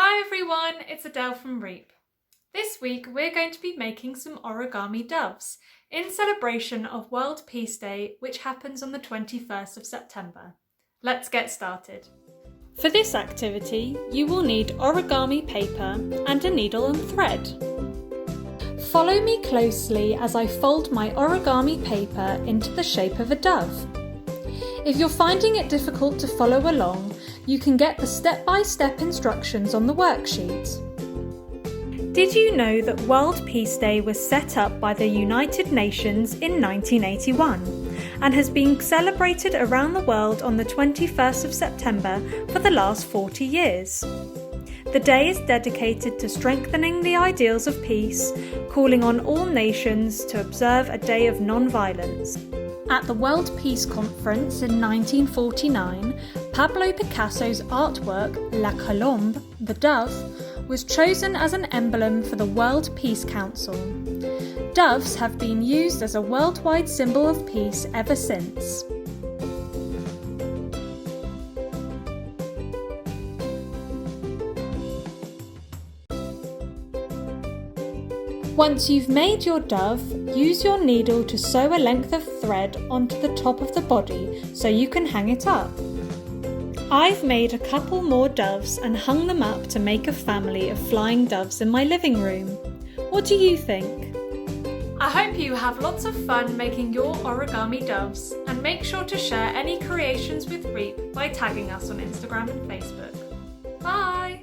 Hi everyone, it's Adele from REEP. This week we're going to be making some origami doves in celebration of World Peace Day, which happens on the 21st of September. Let's get started. For this activity, you will need origami paper and a needle and thread. Follow me closely as I fold my origami paper into the shape of a dove. If you're finding it difficult to follow along, you can get the step-by-step instructions on the worksheet. Did you know that World Peace Day was set up by the United Nations in 1981 and has been celebrated around the world on the 21st of September for the last 40 years? The day is dedicated to strengthening the ideals of peace, calling on all nations to observe a day of non-violence. At the World Peace Conference in 1949, Pablo Picasso's artwork La Colombe, the dove, was chosen as an emblem for the World Peace Council. Doves have been used as a worldwide symbol of peace ever since. Once you've made your dove, use your needle to sew a length of thread onto the top of the body so you can hang it up. I've made a couple more doves and hung them up to make a family of flying doves in my living room. What do you think? I hope you have lots of fun making your origami doves, and make sure to share any creations with REEP by tagging us on Instagram and Facebook. Bye!